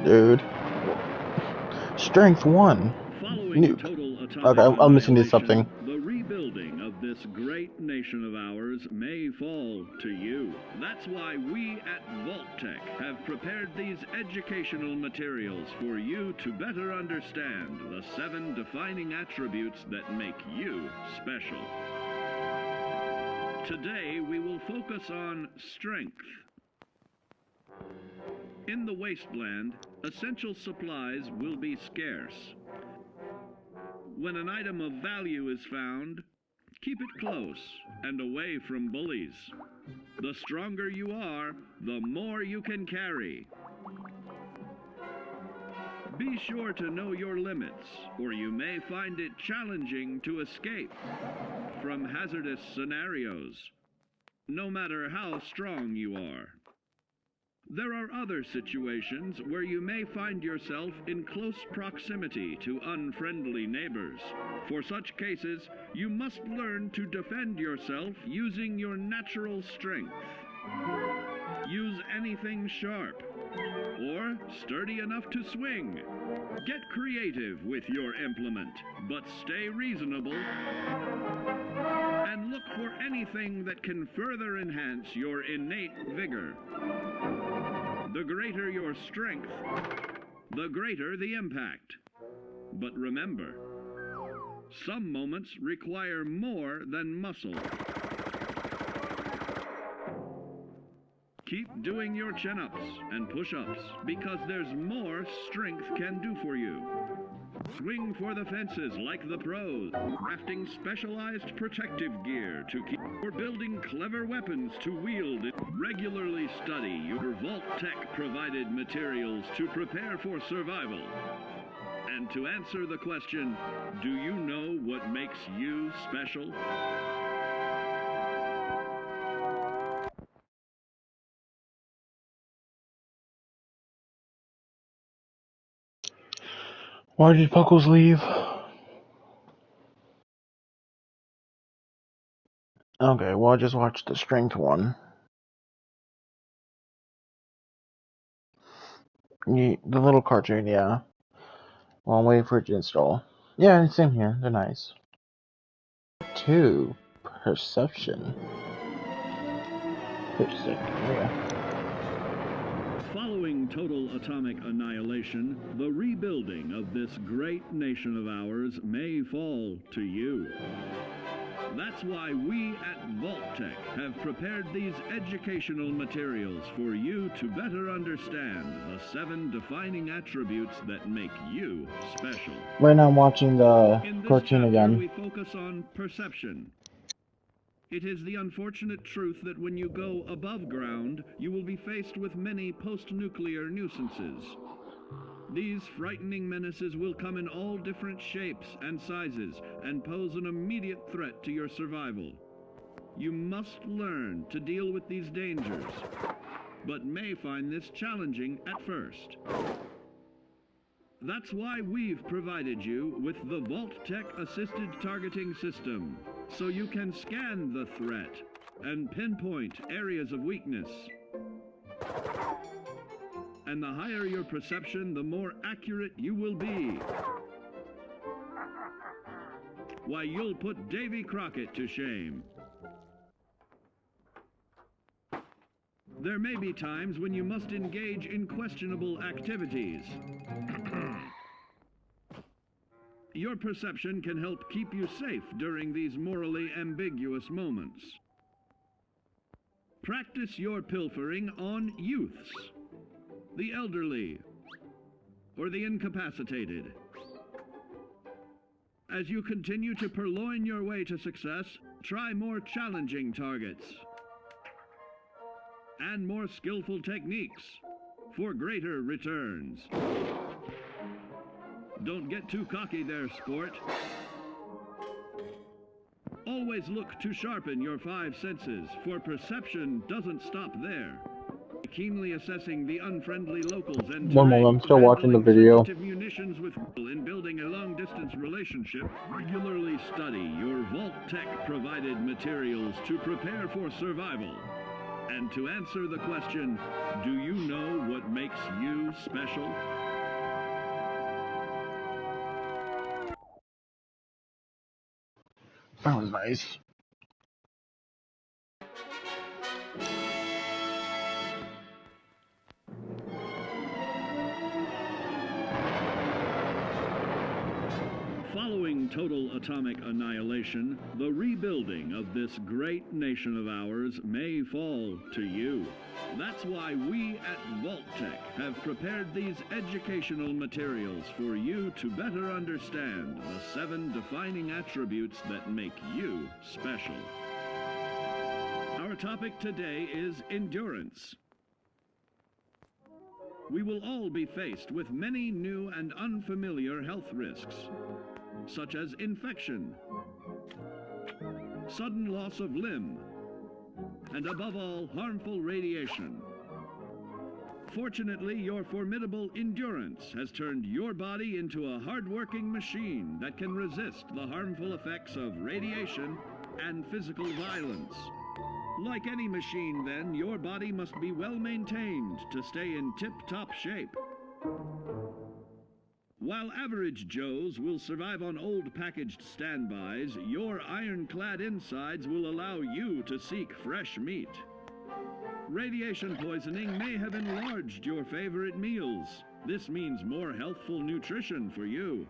Dude. Strength 1. Following Nuke. total atomic Okay, I'm missing this something. the rebuilding of this great nation of ours may fall to you. That's why we at Vault-Tec have prepared these educational materials for you to better understand the 7 defining attributes that make you special. Today we will focus on strength. In the wasteland, essential supplies will be scarce. When an item of value is found, keep it close and away from bullies. The stronger you are, the more you can carry. Be sure to know your limits, or you may find it challenging to escape from hazardous scenarios, no matter how strong you are. There are other situations where you may find yourself in close proximity to unfriendly neighbors. For such cases, you must learn to defend yourself using your natural strength. Use anything sharp or sturdy enough to swing. Get creative with your implement, but stay reasonable. And look for anything that can further enhance your innate vigor. The greater your strength, the greater the impact. But remember, some moments require more than muscle. Keep doing your chin-ups and push-ups because there's more strength can do for you. Swing for the fences like the pros, crafting specialized protective gear to keep, or building clever weapons to wield. Regularly study your Vault-Tec provided materials to prepare for survival. And to answer the question, do you know what makes you special? Why did Puckles leave? Okay, well I just watched the strength one. The little cartoon, yeah. Well, I'm waiting for it to install. Yeah, same here. They're nice. 2. Perception. Yeah. Following total atomic annihilation, the rebuilding of this great nation of ours may fall to you. That's why we at Vault-Tec have prepared these educational materials for you to better understand the 7 defining attributes that make you special. Right now I'm watching the In this cartoon chapter, again. we focus on perception. It is the unfortunate truth that when you go above ground, you will be faced with many post-nuclear nuisances. These frightening menaces will come in all different shapes and sizes and pose an immediate threat to your survival. You must learn to deal with these dangers, but may find this challenging at first. That's why we've provided you with the Vault-Tec Assisted Targeting System, so you can scan the threat and pinpoint areas of weakness. And the higher your perception, the more accurate you will be. Why, you'll put Davy Crockett to shame. There may be times when you must engage in questionable activities. Your perception can help keep you safe during these morally ambiguous moments. Practice your pilfering on youths, the elderly, or the incapacitated. As you continue to purloin your way to success, try more challenging targets and more skillful techniques for greater returns. Don't get too cocky there, sport. Always look to sharpen your 5 senses, for perception doesn't stop there. Keenly assessing the unfriendly locals and One moment, I'm still watching the video. munitions with in building a long-distance relationship. Regularly study your Vault-Tec provided materials to prepare for survival. And to answer the question, do you know what what makes you special? That was nice. Following total atomic annihilation, the rebuilding of this great nation of ours may fall to you. That's why we at Vault-Tec have prepared these educational materials for you to better understand the 7 defining attributes that make you special. Our topic today is endurance. We will all be faced with many new and unfamiliar health risks, such as infection, sudden loss of limb, and above all, harmful radiation. Fortunately, your formidable endurance has turned your body into a hard-working machine that can resist the harmful effects of radiation and physical violence. Like any machine, then, your body must be well maintained to stay in tip-top shape. While average Joes will survive on old packaged standbys, your ironclad insides will allow you to seek fresh meat. Radiation poisoning may have enlarged your favorite meals. This means more healthful nutrition for you.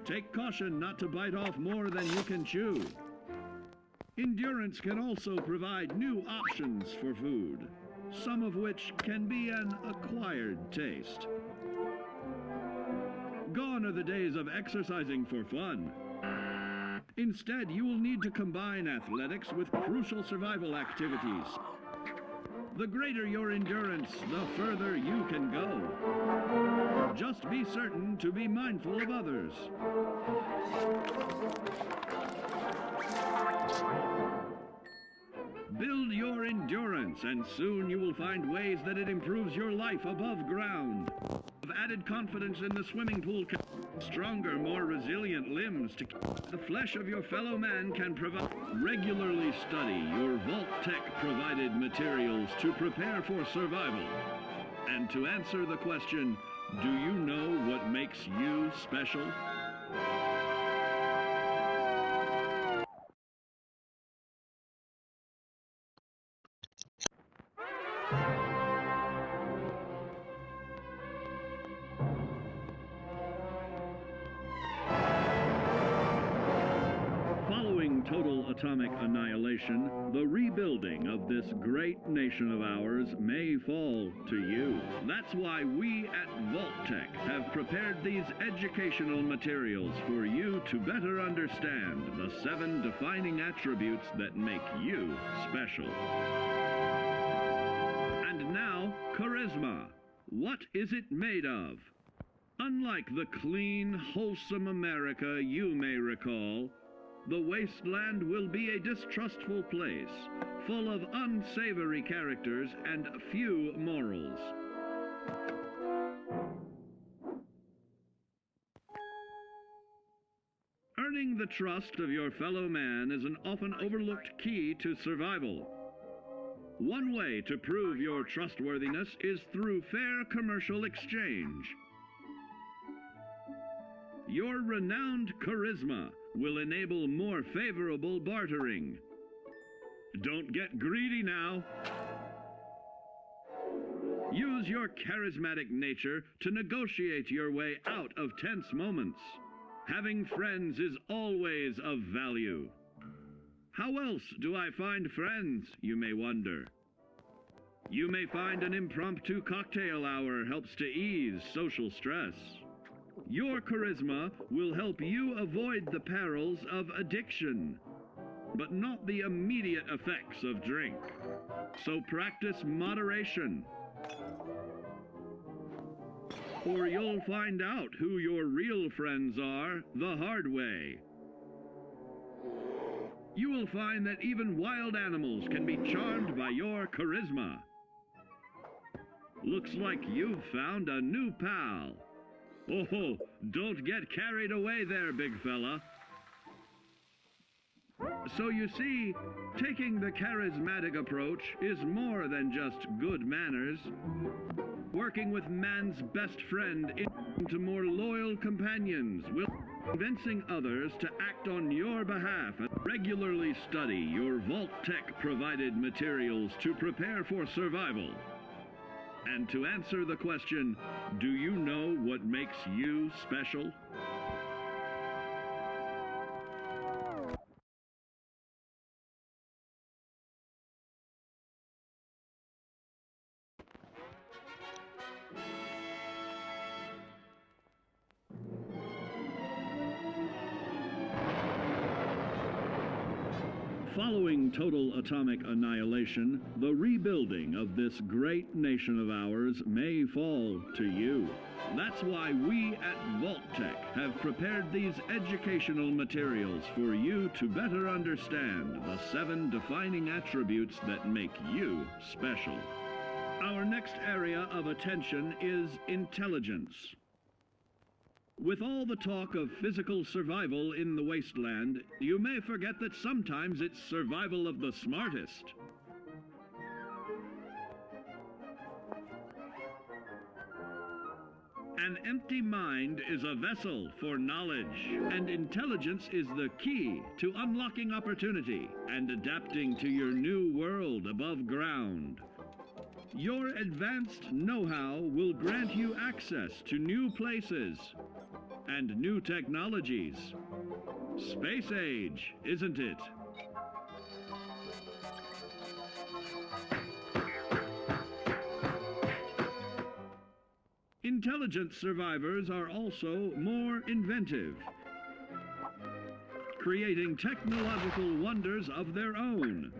Take caution not to bite off more than you can chew. Endurance can also provide new options for food, some of which can be an acquired taste. Gone are the days of exercising for fun. Instead, you will need to combine athletics with crucial survival activities. The greater your endurance, the further you can go. Just be certain to be mindful of others. Build your endurance, and soon you will find ways that it improves your life above ground. Of added confidence in the swimming pool, stronger, more resilient limbs to the flesh of your fellow man can provide. Regularly study your Vault-Tec provided materials to prepare for survival. And to answer the question, do you know what makes you special? Following total atomic annihilation, the rebuilding of this great nation of ours may fall to you. That's why we at Vault-Tec have prepared these educational materials for you to better understand the 7 defining attributes that make you special. And now, charisma. What is it made of? Unlike the clean, wholesome America you may recall, the wasteland will be a distrustful place, full of unsavory characters and few morals. Earning the trust of your fellow man is an often overlooked key to survival. One way to prove your trustworthiness is through fair commercial exchange. Your renowned charisma will enable more favorable bartering. Don't get greedy now. Use your charismatic nature to negotiate your way out of tense moments. Having friends is always of value. How else do I find friends, you may wonder? You may find an impromptu cocktail hour helps to ease social stress. Your charisma will help you avoid the perils of addiction, but not the immediate effects of drink. So practice moderation, or you'll find out who your real friends are the hard way. You will find that even wild animals can be charmed by your charisma. Looks like you've found a new pal. Oh, don't get carried away there, big fella. So you see, taking the charismatic approach is more than just good manners. Working with man's best friend into more loyal companions will convincing others to act on your behalf and regularly study your Vault-Tec provided materials to prepare for survival. And to answer the question, do you know what makes you special? Following total atomic annihilation, the rebuilding of this great nation of ours may fall to you. That's why we at Vault-Tec have prepared these educational materials for you to better understand the 7 defining attributes that make you special. Our next area of attention is intelligence. With all the talk of physical survival in the wasteland, you may forget that sometimes it's survival of the smartest. An empty mind is a vessel for knowledge, and intelligence is the key to unlocking opportunity and adapting to your new world above ground. Your advanced know-how will grant you access to new places and new technologies. Space age, isn't it? Intelligent survivors are also more inventive, creating technological wonders of their own.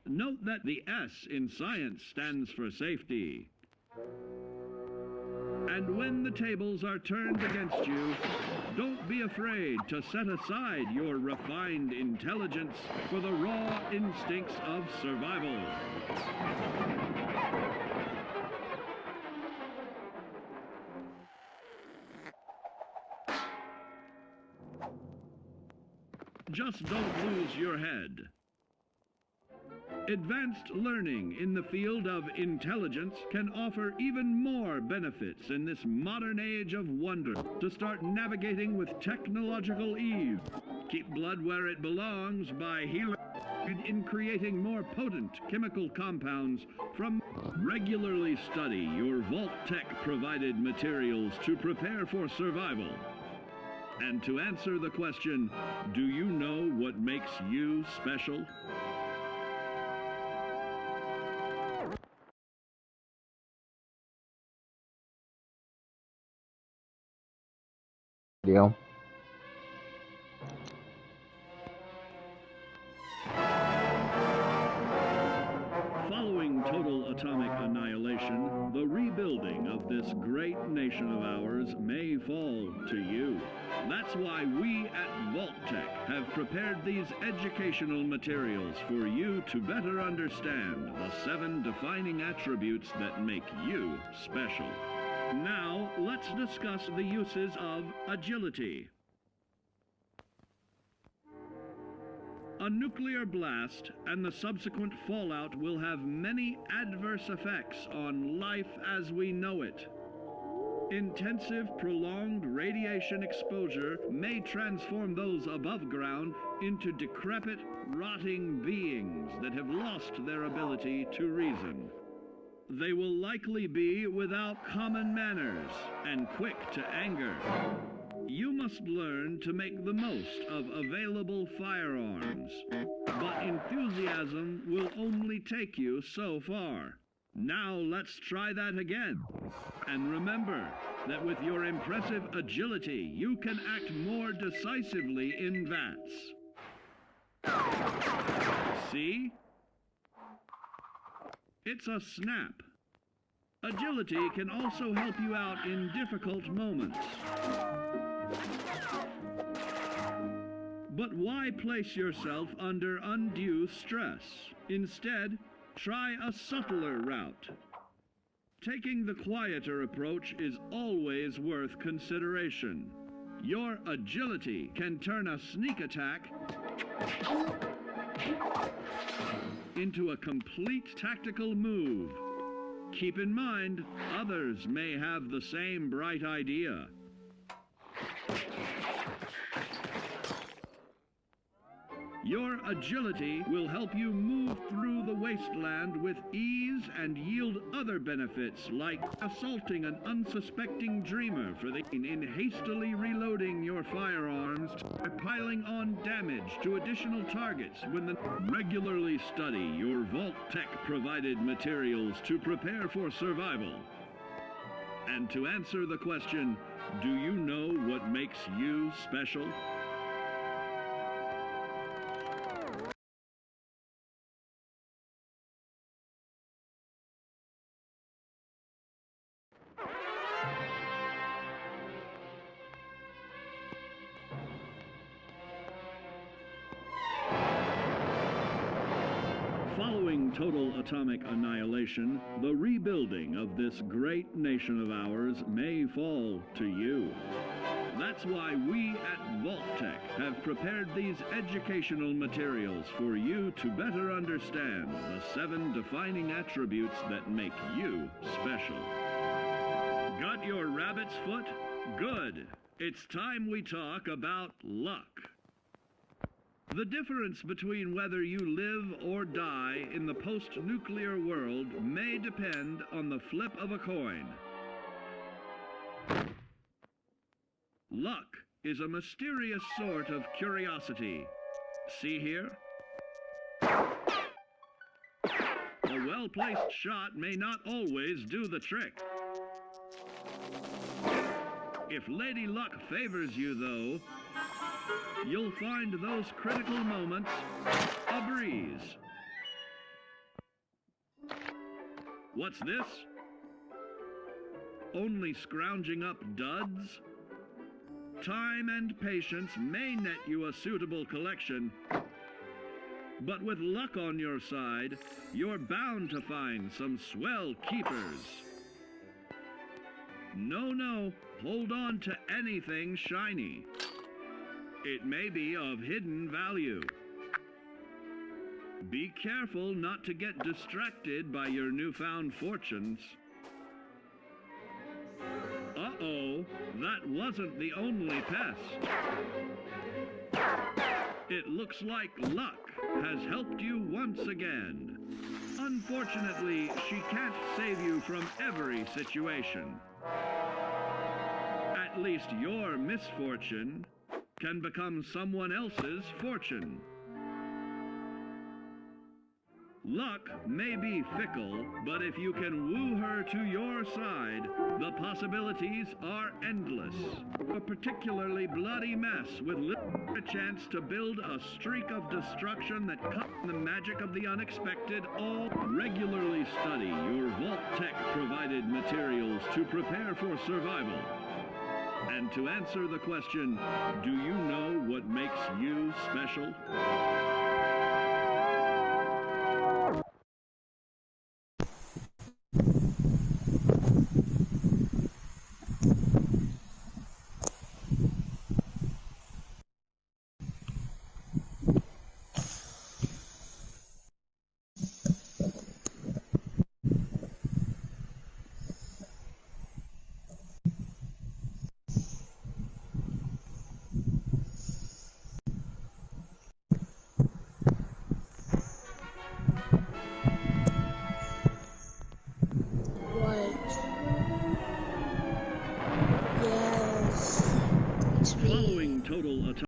Note that the S in science stands for safety. And when the tables are turned against you, don't be afraid to set aside your refined intelligence for the raw instincts of survival. Just don't lose your head. Advanced learning in the field of intelligence can offer even more benefits in this modern age of wonder. To start navigating with technological ease, keep blood where it belongs by healing in creating more potent chemical compounds from. Regularly study your Vault-Tec provided materials to prepare for survival. And to answer the question, do you know what makes you special? Deal. Following total atomic annihilation, the rebuilding of this great nation of ours may fall to you. That's why we at Vault-Tec have prepared these educational materials for you to better understand the 7 defining attributes that make you special. Now, let's discuss the uses of agility. A nuclear blast and the subsequent fallout will have many adverse effects on life as we know it. Intensive, prolonged radiation exposure may transform those above ground into decrepit, rotting beings that have lost their ability to reason. They will likely be without common manners and quick to anger. You must learn to make the most of available firearms, but enthusiasm will only take you so far. Now let's try that again. And remember that with your impressive agility, you can act more decisively in VATS. See? It's a snap. Agility can also help you out in difficult moments. But why place yourself under undue stress? Instead, try a subtler route. Taking the quieter approach is always worth consideration. Your agility can turn a sneak attack into a complete tactical move. Keep in mind, others may have the same bright idea. Your agility will help you move through the wasteland with ease and yield other benefits like assaulting an unsuspecting dreamer in hastily reloading your firearms by piling on damage to additional targets regularly study your Vault-Tec provided materials to prepare for survival. And to answer the question, do you know what makes you special? Following total atomic annihilation, the rebuilding of this great nation of ours may fall to you. That's why we at Vault-Tec have prepared these educational materials for you to better understand the 7 defining attributes that make you special. Got your rabbit's foot? Good. It's time we talk about luck. The difference between whether you live or die in the post-nuclear world may depend on the flip of a coin. Luck is a mysterious sort of curiosity. See here? A well-placed shot may not always do the trick. If Lady Luck favors you, though, you'll find those critical moments a breeze. What's this? Only scrounging up duds? Time and patience may net you a suitable collection, but with luck on your side, you're bound to find some swell keepers. No, hold on to anything shiny. It may be of hidden value. Be careful not to get distracted by your newfound fortunes. Uh-oh, that wasn't the only pest. It looks like luck has helped you once again. Unfortunately, she can't save you from every situation. At least your misfortune can become someone else's fortune. Luck may be fickle, but if you can woo her to your side, the possibilities are endless. A particularly bloody mess with a chance to build a streak of destruction that cuts the magic of the unexpected. All regularly study your Vault-Tec provided materials to prepare for survival. And to answer the question, do you know what makes you special? Yes, it's me. Following total atomic